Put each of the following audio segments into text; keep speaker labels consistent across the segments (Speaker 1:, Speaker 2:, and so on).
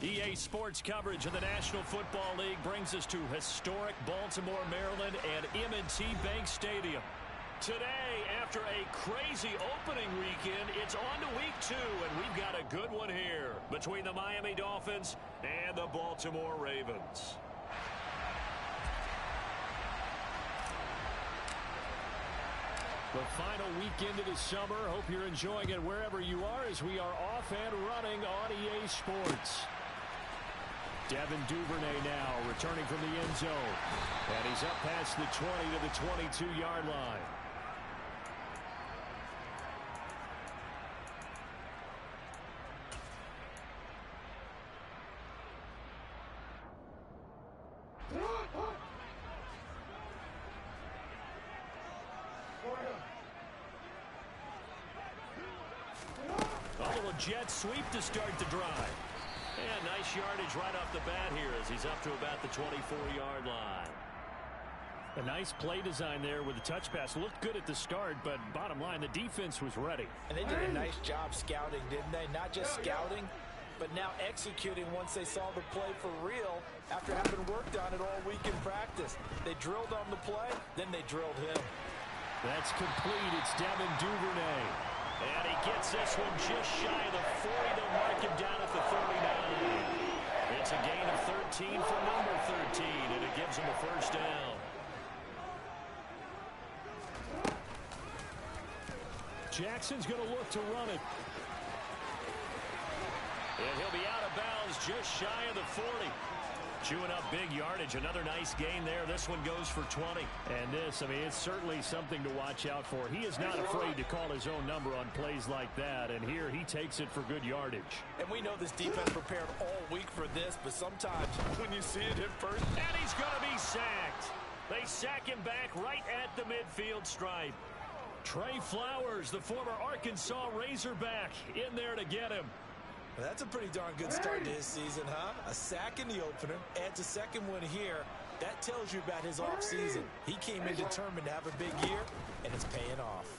Speaker 1: EA Sports coverage of the National Football League brings us to historic Baltimore, Maryland and M&T Bank Stadium. Today, after a crazy opening weekend, it's on to week 2, and we've got a good one here between the Miami Dolphins and the Baltimore Ravens. The final weekend of the summer. Hope you're enjoying it wherever you are as we are off and running on EA Sports. Devin Duvernay now returning from the end zone. And he's up past the 20 to the 22-yard line. A little jet sweep to start the drive. And nice yardage right off the bat here as he's up to about the 24-yard line. A nice play design there with the touch pass. Looked good at the start, but bottom line, the defense was ready.
Speaker 2: And they did a nice job scouting, didn't they? Not just scouting, but now executing once they saw the play for real after having worked on it all week in practice. They drilled on the play, then they drilled him.
Speaker 1: That's complete. It's Devin Duvernay. And he gets this one just shy of the 40. They'll mark him down at the 39. It's a gain of 13 for number 13, and it gives him a first down. Jackson's going to look to run it. And he'll be out of bounds just shy of the 40. Chewing up big yardage. Another nice gain there. This one goes for 20. And this, I mean, it's certainly something to watch out for. He is not afraid to call his own number on plays like that. And here he takes it for good yardage.
Speaker 2: And we know this defense prepared all week for this, but sometimes when you see it in person.
Speaker 1: And he's going to be sacked. They sack him back right at the midfield stripe. Trey Flowers, the former Arkansas Razorback, in there to get him.
Speaker 2: Well, that's a pretty darn good start to his season, huh? A sack in the opener, adds a second one here. That tells you about his offseason. He came in determined to have a big year, and it's paying off.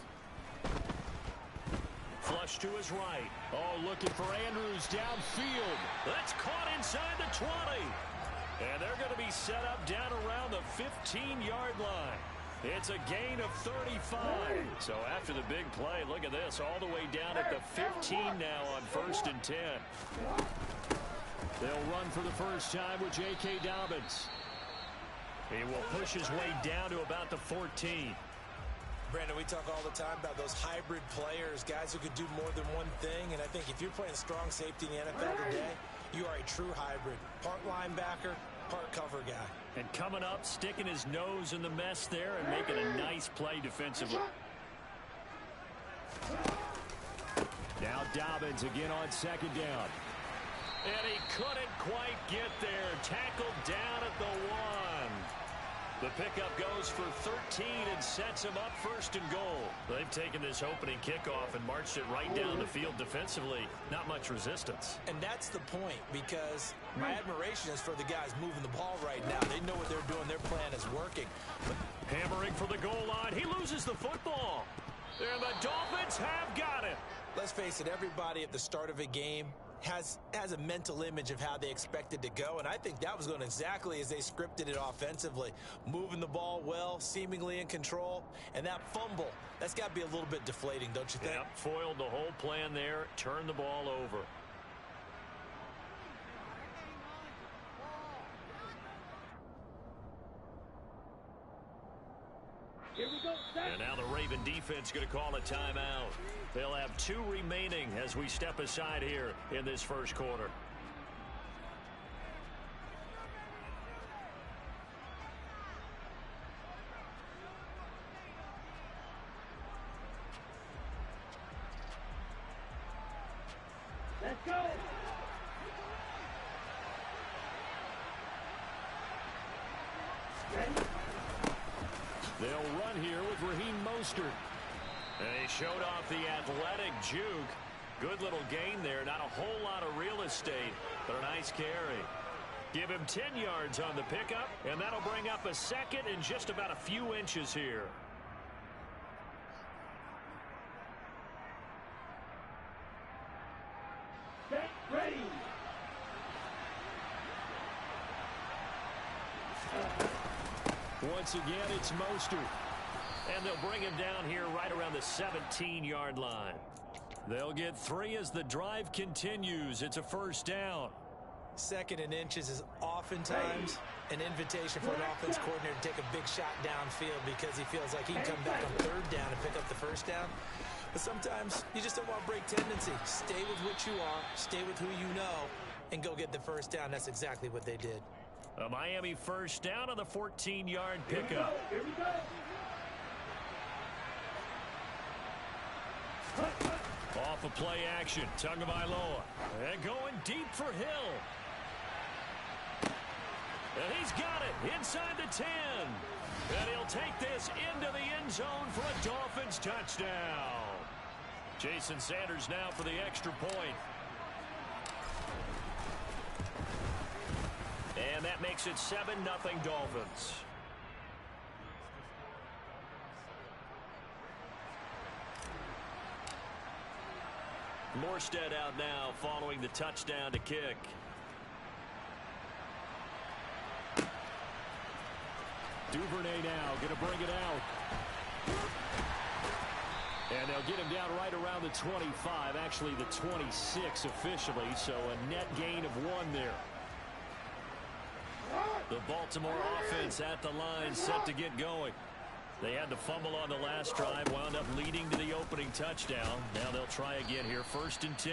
Speaker 1: Flush to his right. Oh, looking for Andrews downfield. That's caught inside the 20. And they're going to be set up down around the 15-yard line. It's a gain of 35. So after the big play, look at this, all the way down at the 15 now on 1st and 10. They'll run for the first time with J.K. Dobbins. He will push his way down to about the 14.
Speaker 2: Brandon, we talk all the time about those hybrid players, guys who could do more than one thing. And I think if you're playing strong safety in the NFL today, you are a true hybrid. Part linebacker, part cover guy.
Speaker 1: And coming up, sticking his nose in the mess there and making a nice play defensively. Now Dobbins again on 2nd down. And he couldn't quite get there. Tackled down at the 1. The pickup goes for 13 and sets him up 1st and goal. They've taken this opening kickoff and marched it right down the field defensively. Not much resistance.
Speaker 2: And that's the point, because my admiration is for the guys moving the ball right now. They know what they're doing. Their plan is working.
Speaker 1: Hammering for the goal line. He loses the football. And the Dolphins have got it.
Speaker 2: Let's face it, everybody at the start of a game has a mental image of how they expect it to go, and I think that was going exactly as they scripted it offensively. Moving the ball well, seemingly in control, and that fumble, that's got to be a little bit deflating, don't you think?
Speaker 1: Yeah, foiled the whole plan there, turned the ball over.
Speaker 3: Here we go,
Speaker 1: and now the Raven defense going to call a timeout. They'll have 2 remaining as we step aside here in this first quarter.
Speaker 3: Let's go. Ready?
Speaker 1: They'll run here with Raheem Mostert. And he showed off the athletic juke. Good little gain there. Not a whole lot of real estate, but a nice carry. Give him 10 yards on the pickup, and that'll bring up a second and just about a few inches here.
Speaker 3: Get ready.
Speaker 1: once again, it's Mostert. And they'll bring him down here right around the 17-yard line. They'll get 3 as the drive continues. It's a first down.
Speaker 2: 2nd and inches is oftentimes an invitation for an offense coordinator to take a big shot downfield because he feels like he can come back on 3rd down and pick up the first down. But sometimes you just don't want to break tendency. Stay with what you are, stay with who you know, and go get the first down. That's exactly what they did.
Speaker 1: A Miami first down on the 14-yard pickup.
Speaker 3: Here we go.
Speaker 1: Off of play action, Tagovailoa. And going deep for Hill. And he's got it inside the 10. And he'll take this into the end zone for a Dolphins touchdown. Jason Sanders now for the extra point. And that makes it 7-0 Dolphins. Morstead out now following the touchdown to kick. Duvernay now going to bring it out. And they'll get him down right around the 25, actually the 26 officially, so a net gain of 1 there. The Baltimore offense at the line set to get going. They had the fumble on the last drive, wound up leading to the opening touchdown. Now they'll try again here, 1st and 10.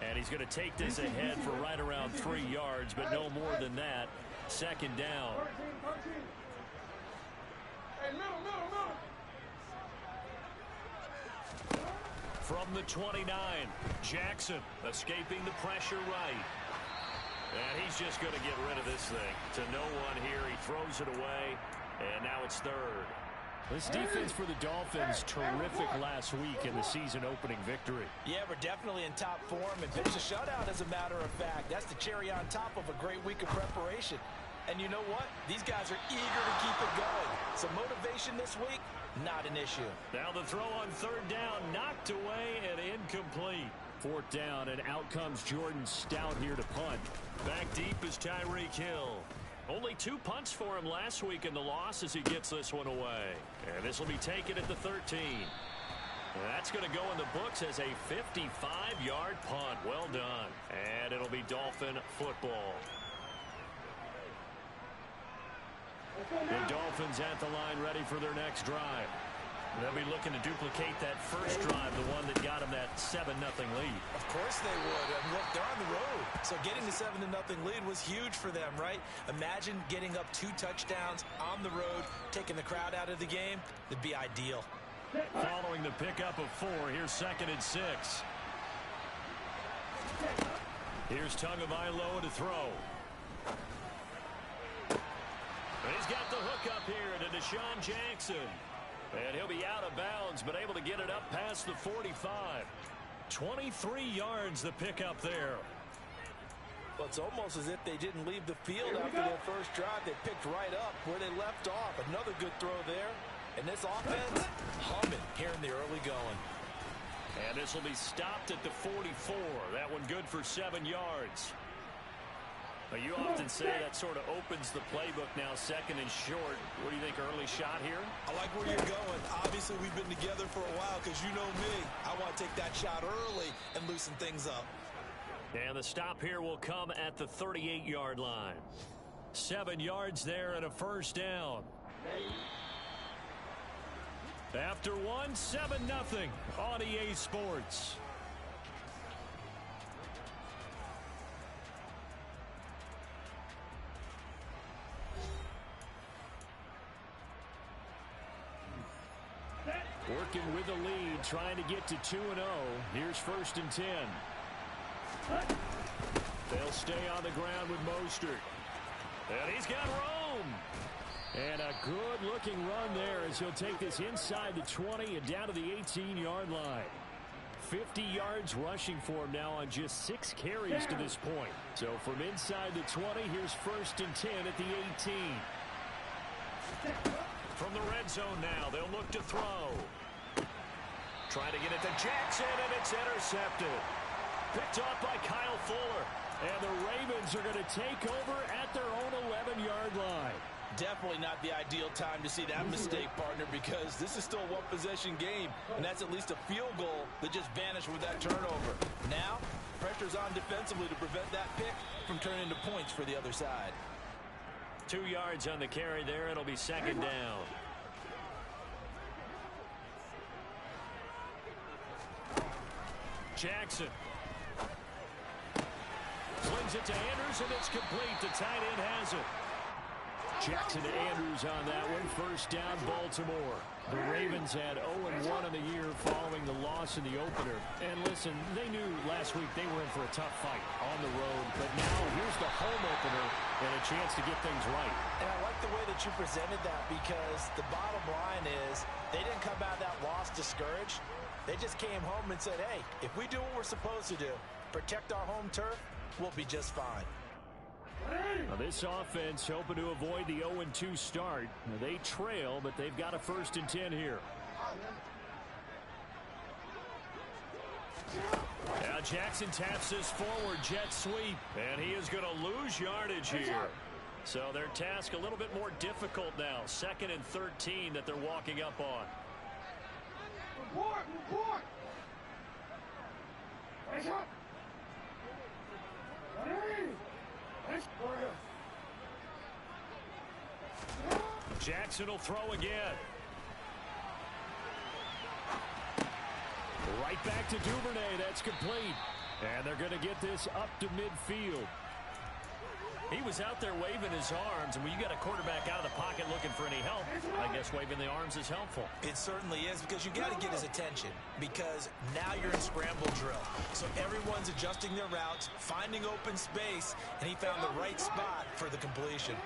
Speaker 1: And he's going to take this ahead for right around 3 yards, but no more than that. 2nd down. From the 29, Jackson escaping the pressure right. And he's just going to get rid of this thing to no one here. He throws it away, and now it's 3rd. This defense for the Dolphins, terrific last week in the season-opening victory.
Speaker 2: Yeah, we're definitely in top form and pitched a shutout, as a matter of fact. That's the cherry on top of a great week of preparation. And you know what? These guys are eager to keep it going. So motivation this week, not an issue.
Speaker 1: Now the throw on 3rd down, knocked away and incomplete. 4th down, and out comes Jordan Stout here to punt. Back deep is Tyreek Hill. Only 2 punts for him last week in the loss as he gets this one away. And this will be taken at the 13. That's going to go in the books as a 55-yard punt. Well done. And it'll be Dolphin football. The Dolphins at the line ready for their next drive. They'll be looking to duplicate that first drive, the one that got them that 7-0 lead.
Speaker 2: Of course they would. I mean, look, they're on the road. So getting the 7-0 lead was huge for them, right? Imagine getting up 2 touchdowns on the road, taking the crowd out of the game. It'd be ideal.
Speaker 1: Following the pickup of 4, here's 2nd and 6. Here's Tagovailoa to throw. And he's got the hook up here to Deshaun Jackson. And he'll be out of bounds, but able to get it up past the 45. 23 yards the pickup there.
Speaker 2: Well, it's almost as if they didn't leave the field after their first drive. They picked right up where they left off. Another good throw there. And this offense, humming here in the early going.
Speaker 1: And this will be stopped at the 44. That one good for 7 yards. You often say that sort of opens the playbook now, 2nd and short. What do you think, early shot here?
Speaker 2: I like where you're going. Obviously, we've been together for a while because you know me. I want to take that shot early and loosen things up.
Speaker 1: And the stop here will come at the 38-yard line. 7 yards there and a first down. After 7-0 on EA Sports. Working with a lead, trying to get to 2-0. Here's 1st and 10. They'll stay on the ground with Mostert. And he's got Rome. And a good-looking run there as he'll take this inside the 20 and down to the 18-yard line. 50 yards rushing for him now on just 6 carries to this point. So from inside the 20, here's 1st and 10 at the 18. From the red zone now, they'll look to throw. Trying to get it to Jackson, and it's intercepted. Picked off by Kyle Fuller. And the Ravens are going to take over at their own 11-yard line.
Speaker 2: Definitely not the ideal time to see that mistake, partner, because this is still a one-possession game, and that's at least a field goal that just vanished with that turnover. Now, pressure's on defensively to prevent that pick from turning into points for the other side.
Speaker 1: 2 yards on the carry there. It'll be second down. Jackson. Slings it to Andrews, and it's complete. The tight end has it. Jackson to Andrews on that one. First down, Baltimore. The Ravens had 0-1 in the year following the loss in the opener. And listen, they knew last week they were in for a tough fight on the road. But now here's the home opener and a chance to get things right.
Speaker 2: And I like the way that you presented that, because the bottom line is they didn't come out of that loss discouraged. They just came home and said, hey, if we do what we're supposed to do, protect our home turf, we'll be just fine.
Speaker 1: Now this offense hoping to avoid the 0-2 start. They trail, but they've got a 1st and 10 here. Now Jackson taps this forward jet sweep, and he is going to lose yardage here. So their task a little bit more difficult now. 2nd and 13 that they're walking up on.
Speaker 3: Report! Raise up!
Speaker 1: Jackson will throw again. Right back to Duvernay. That's complete. And they're going to get this up to midfield. He was out there waving his arms, and when you got a quarterback out of the pocket looking for any help, I guess waving the arms is helpful.
Speaker 2: It certainly is, because you got to get his attention, because now you're in scramble drill. So everyone's adjusting their routes, finding open space, and he found the right spot for the completion.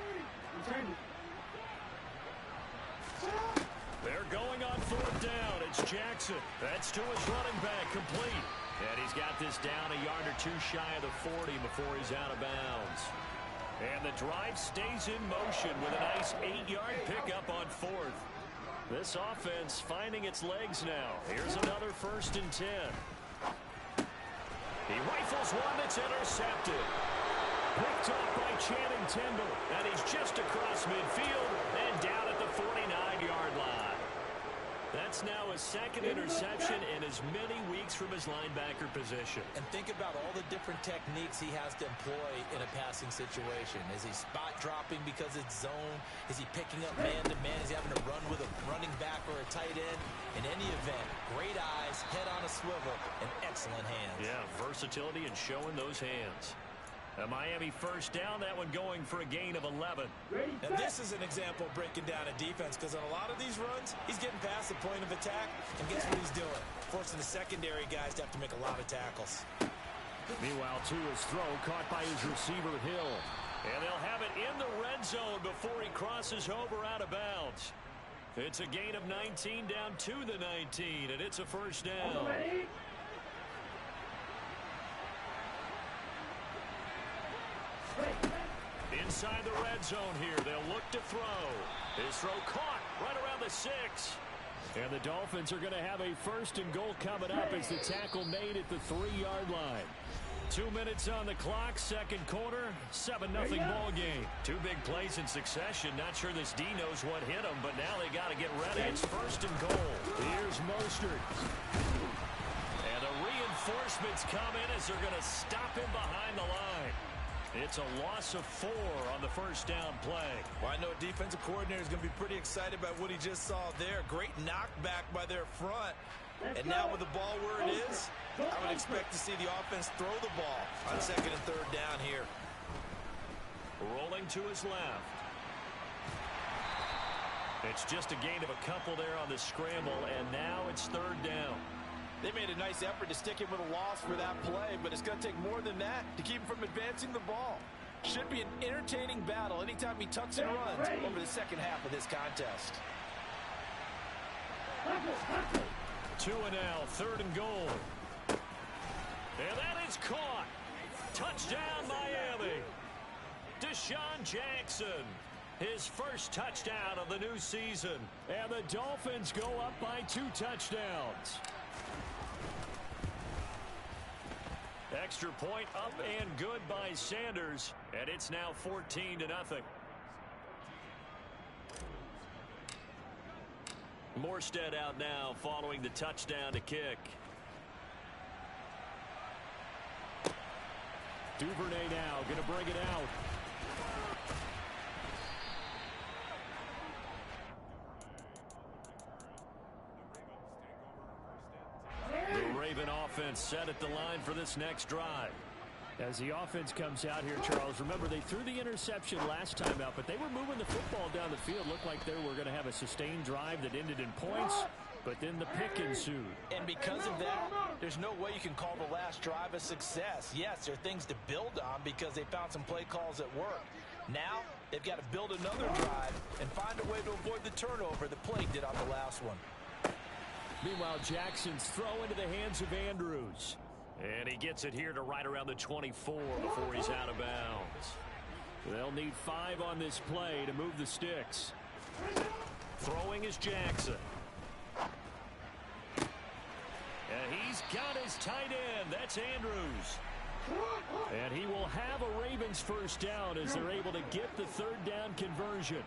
Speaker 1: They're going on 4th down. It's Jackson. That's to his running back, complete. And he's got this down a yard or 2 shy of the 40 before he's out of bounds. And the drive stays in motion with a nice 8-yard pickup on 4th. This offense finding its legs now. Here's another 1st and 10. He rifles one that's intercepted. Picked off by Channing Tindall. And he's just across midfield and down at the 49-yard line. That's now his 2nd interception in as many weeks from his linebacker position.
Speaker 2: And think about all the different techniques he has to employ in a passing situation. Is he spot dropping because it's zone? Is he picking up man-to-man? Is he having to run with a running back or a tight end? In any event, great eyes, head on a swivel, and excellent hands.
Speaker 1: Yeah, versatility and showing those hands. A Miami 1st down, that one going for a gain of 11.
Speaker 2: Now this is an example of breaking down a defense, because on a lot of these runs, he's getting past the point of attack, and guess what he's doing? Forcing the secondary guys to have to make a lot of tackles.
Speaker 1: Meanwhile, to his throw, caught by his receiver, Hill. And they'll have it in the red zone before he crosses over out of bounds. It's a gain of 19 down to the 19, and it's a 1st down. Inside the red zone here, they'll look to throw. His throw caught right around the 6. And the Dolphins are going to have a 1st and goal coming up as the tackle made at the 3-yard line. 2 minutes on the clock, 2nd quarter, 7-0 ball game. 2 big plays in succession. Not sure this D knows what hit him, but now they got to get ready. It's 1st and goal. Here's Mostert. And the reinforcements come in as they're going to stop him behind the line. It's a loss of 4 on the 1st down play.
Speaker 2: Well, I know a defensive coordinator is going to be pretty excited about what he just saw there. Great knockback by their front. And now with the ball where it is, I would expect to see the offense throw the ball on 2nd and 3rd down here.
Speaker 1: Rolling to his left. It's just a gain of a couple there on the scramble, and now it's 3rd down.
Speaker 2: They made a nice effort to stick him with a loss for that play, but it's going to take more than that to keep him from advancing the ball. Should be an entertaining battle anytime he tucks and runs over the 2nd half of this contest.
Speaker 1: 2 and now, 3rd and goal. And that is caught. Touchdown, Miami. Deshaun Jackson. His 1st touchdown of the new season. And the Dolphins go up by 2 touchdowns. Extra point up and good by Sanders. And it's now 14-0. Morstead out now following the touchdown to kick. Duvernay now going to bring it out. The Raven offense set at the line for this next drive.
Speaker 4: As the offense comes out here, Charles, remember they threw the interception last time out, but they were moving the football down the field. Looked like they were going to have a sustained drive that ended in points, but then the pick ensued.
Speaker 2: And because of that, there's no way you can call the last drive a success. Yes, there are things to build on because they found some play calls that work. Now, they've got to build another drive and find a way to avoid the turnover the play did on the last one.
Speaker 4: Meanwhile, Jackson's throw into the hands of Andrews.
Speaker 1: And he gets it here to right around the 24 before he's out of bounds.
Speaker 4: They'll need 5 on this play to move the sticks.
Speaker 1: Throwing is Jackson. And he's got his tight end. That's Andrews.
Speaker 4: And he will have a Ravens first down as they're able to get the third down conversion.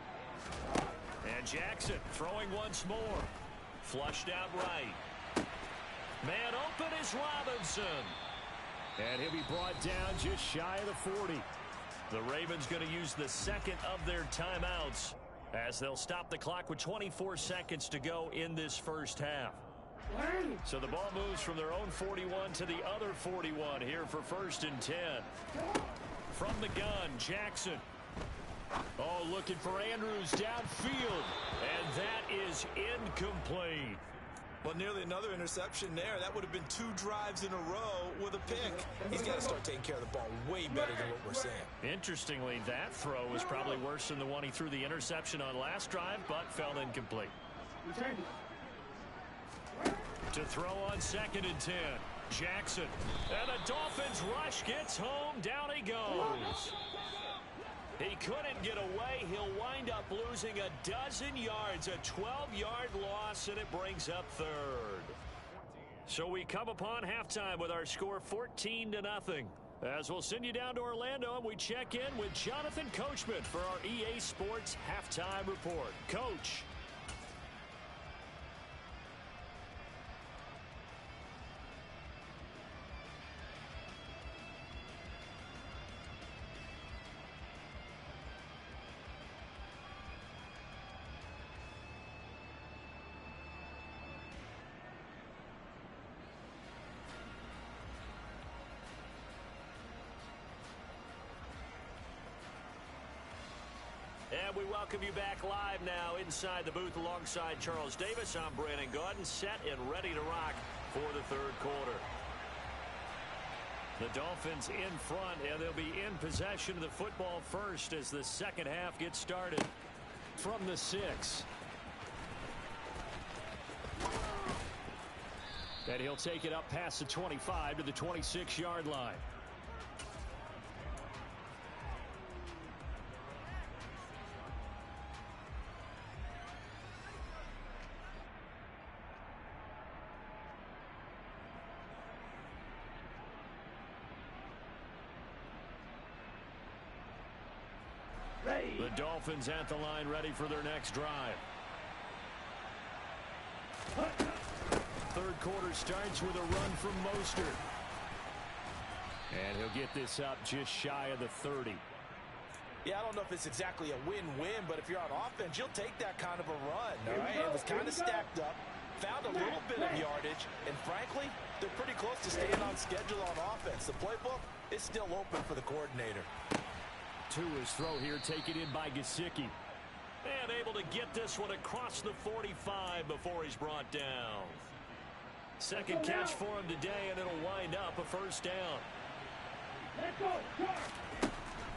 Speaker 1: And Jackson throwing once more. Flushed out right. Man open is Robinson.
Speaker 4: And he'll be brought down just shy of the 40.
Speaker 1: The Ravens going to use the second of their timeouts as they'll stop the clock with 24 seconds to go in this first half. So the ball moves from their own 41 to the other 41 here for 1st and 10. From the gun, Jackson.
Speaker 4: Oh, looking for Andrews downfield.
Speaker 1: And that is incomplete.
Speaker 2: Well, nearly another interception there. That would have been 2 drives in a row with a pick. He's got to start taking care of the ball way better than what we're seeing.
Speaker 1: Interestingly, that throw was probably worse than the one he threw the interception on last drive, but fell incomplete. To throw on 2nd and 10. Jackson. And the Dolphins rush gets home. Down he goes. He couldn't get away. He'll wind up losing a dozen yards, a 12-yard loss, and it brings up 3rd. So we come upon halftime with our score 14-0. As we'll send you down to Orlando, and we check in with Jonathan Coachman for our EA Sports Halftime Report. Coach. And we welcome you back live now inside the booth alongside Charles Davis. I'm Brandon Gaudin, set and ready to rock for the 3rd quarter. The Dolphins in front, and they'll be in possession of the football first as the second half gets started.
Speaker 4: From the 6. And he'll take it up past the 25 to the 26-yard line.
Speaker 1: The Dolphins at the line ready for their next drive.
Speaker 4: 3rd quarter starts with a run from Mostert. And he'll get this up just shy of the 30.
Speaker 2: Yeah, I don't know if it's exactly a win-win, but if you're on offense, you'll take that kind of a run. All right, it was kind of stacked up, found a little bit of yardage, and frankly, they're pretty close to staying on schedule on offense. The playbook is still open for the coordinator.
Speaker 4: To his throw here, taken in by Gesicki.
Speaker 1: And able to get this one across the 45 before he's brought down. Second catch for him today, and it'll wind up a 1st down.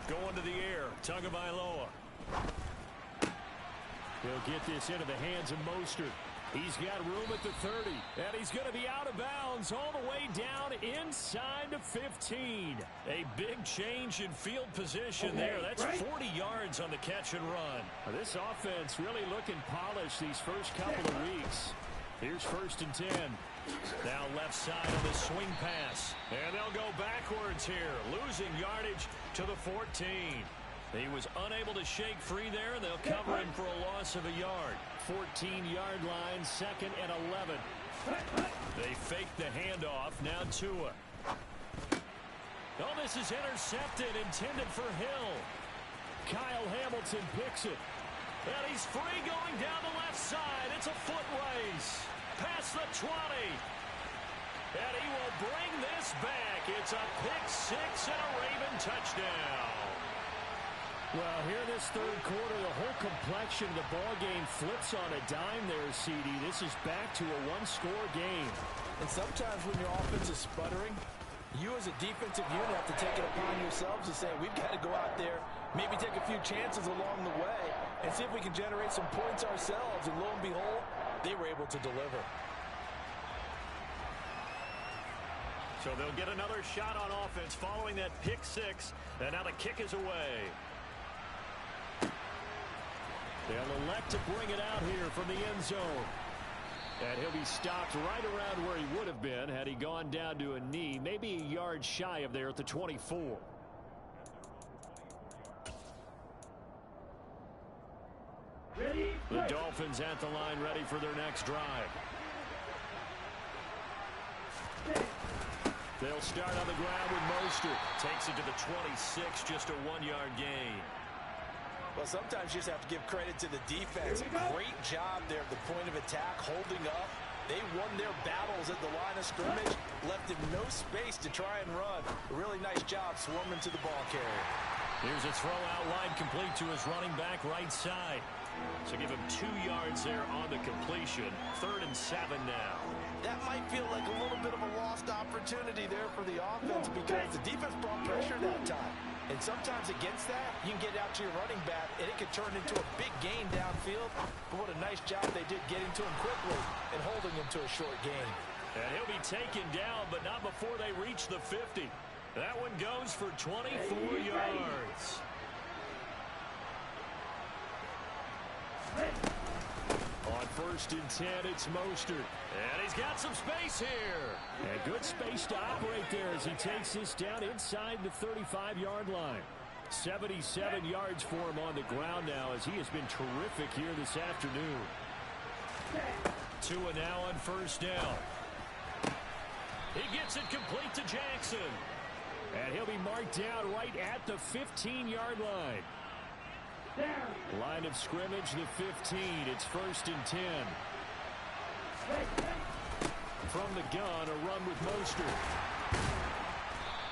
Speaker 1: Going to the air, Tagovailoa.
Speaker 4: He'll get this into the hands of Mostert. He's got room at the 30, and he's going to be out of bounds all the way down inside the 15.
Speaker 1: A big change in field position there. That's 40 yards on the catch and run.
Speaker 4: This offense really looking polished these first couple of weeks. Here's 1st and 10.
Speaker 1: Now left side on the swing pass. And they'll go backwards here, losing yardage to the 14.
Speaker 4: He was unable to shake free there, and they'll cover him for a loss of a yard. 14-yard line, 2nd and 11. They fake the handoff. Now Tua. Oh, this is intercepted, intended for Hill. Kyle Hamilton picks it. And he's free going down the left side. It's a foot race. Past the 20. And he will bring this back. It's a pick six and a Raven touchdown. Well, here in this third quarter, the whole complexion of the ball game flips on a dime there, CD. This is back to a one-score game.
Speaker 2: And sometimes when your offense is sputtering, you as a defensive unit have to take it upon yourselves to say, we've got to go out there, maybe take a few chances along the way, and see if we can generate some points ourselves. And lo and behold, they were able to deliver.
Speaker 4: So they'll get another shot on offense following that pick six. And now the kick is away. They'll elect to bring it out here from the end zone. And he'll be stopped right around where he would have been had he gone down to a knee, maybe a yard shy of there at the 24. The Dolphins at the line, ready for their next drive. They'll start on the ground with Mostert. Takes it to the 26, just a 1-yard gain.
Speaker 2: Well, sometimes you just have to give credit to the defense. Great job there at the point of attack, holding up. They won their battles at the line of scrimmage, left him no space to try and run. A really nice job swarming to the ball carrier.
Speaker 4: Here's a throw out wide, complete to his running back right side. So give him 2 yards there on the completion. 3rd and 7 now.
Speaker 2: That might feel like a little bit of a lost opportunity there for the offense because the defense brought pressure that time. And sometimes against that, you can get out to your running back, and it could turn into a big gain downfield. But what a nice job they did getting to him quickly and holding him to a short gain.
Speaker 4: And he'll be taken down, but not before they reach the 50. That one goes for 24 yards. On 1st and 10, it's Mostert. And he's got some space here. And good space to operate there as he takes this down inside the 35-yard line. 77 yards for him on the ground now as he has been terrific here this afternoon. Tua now on 1st down. He gets it complete to Jackson. And he'll be marked down right at the 15-yard line. Line of scrimmage, the 15. It's 1st and 10. From the gun, a run with Mostert.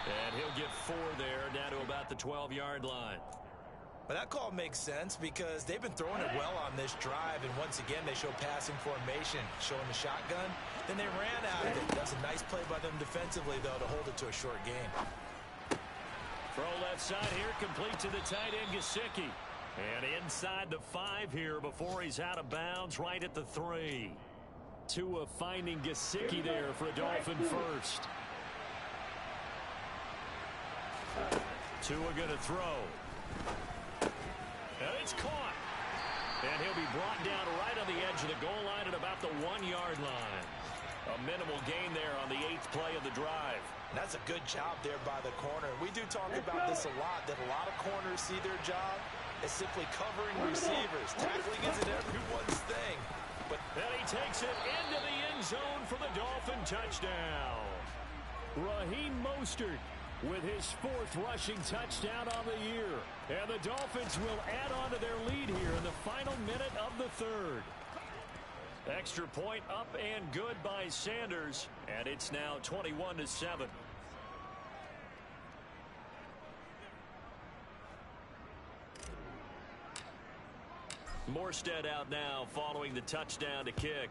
Speaker 4: And he'll get 4 there, down to about the 12-yard line.
Speaker 2: But that call makes sense because they've been throwing it well on this drive, and once again they show passing formation, showing the shotgun. Then they ran out of it. That's a nice play by them defensively, though, to hold it to a short gain.
Speaker 4: Throw left side here, complete to the tight end, Gesicki. And inside the 5 here before he's out of bounds, right at the 3. Tua finding Gesicki there for a Dolphin first. Tua going to throw. And it's caught. And he'll be brought down right on the edge of the goal line at about the 1-yard line. A minimal gain there on the 8th play of the drive.
Speaker 2: And that's a good job there by the corner. We do talk about this a lot, that a lot of corners see their job as simply covering receivers. Tackling isn't everyone's thing. But
Speaker 4: and he takes it into the end zone for the Dolphin touchdown. Raheem Mostert with his 4th rushing touchdown on the year. And the Dolphins will add on to their lead here in the final minute of the 3rd. Extra point up and good by Sanders. And it's now 21-7. Morstead out now following the touchdown to kick.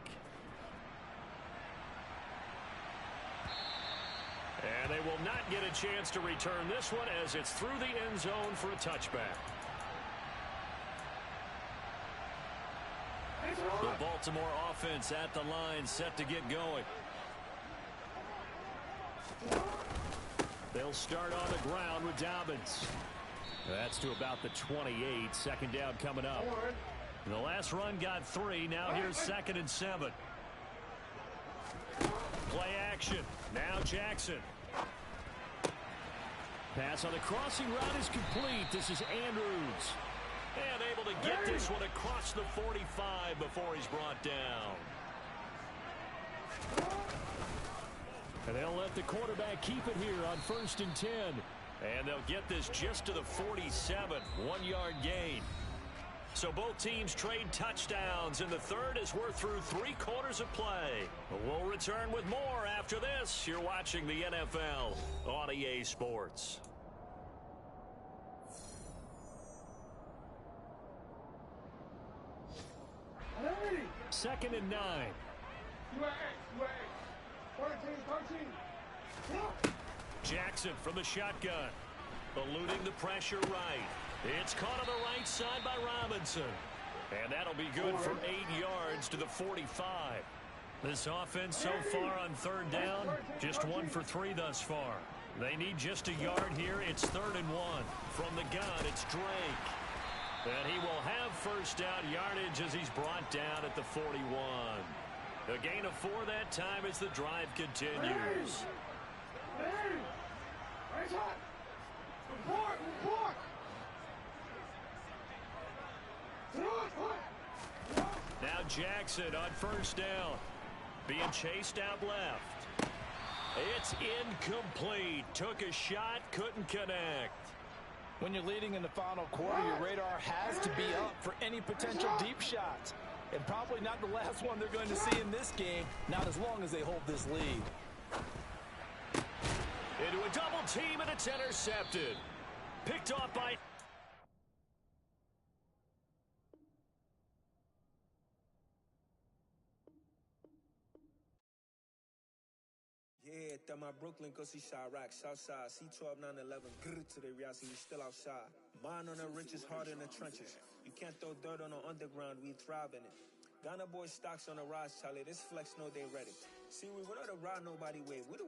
Speaker 4: And they will not get a chance to return this one as it's through the end zone for a touchback. The Baltimore offense at the line, set to get going. They'll start on the ground with Dobbins. That's to about the 28. 2nd down coming up. The last run got 3. Now here's 2nd and 7. Play action. Now Jackson. Pass on the crossing route is complete. This is Andrews.
Speaker 1: And able to get this one across the 45 before he's brought down.
Speaker 4: And they'll let the quarterback keep it here on 1st and 10.
Speaker 1: And they'll get this just to the 47, 1-yard gain. So both teams trade touchdowns in the third as we're through 3 quarters of play. We'll return with more after this. You're watching the NFL on EA Sports.
Speaker 3: Hey!
Speaker 4: 2nd and 9.
Speaker 3: UAA. 13.
Speaker 1: Jackson from the shotgun. Eluding the pressure right. It's caught on the right side by Robinson. And that'll be good for 8 yards to the 45. This offense so far on 3rd down, just 1 for 3 thus far. They need just a yard here. It's 3rd and 1. From the gun, it's Drake. And he will have first down yardage as he's brought down at the 41. A gain of 4 that time as the drive continues. Now Jackson on first down. Being chased out left. It's incomplete. Took a shot, couldn't connect.
Speaker 2: When you're leading in the final quarter, your radar has to be up for any potential deep shots. And probably not the last one they're going to see in this game, not as long as they hold this lead.
Speaker 1: Into a double team, and it's intercepted. Picked off by...
Speaker 5: Yeah, that my Brooklyn, go see Chirac, Southside, C12, 911, grr to the reality, we still outside. Mine on the richest, heart in the trenches. You can't throw dirt on the underground, we thrive in it. Ghana boy stocks on the rise, Charlie, this flex know they ready. See, we don't ride nobody way. We the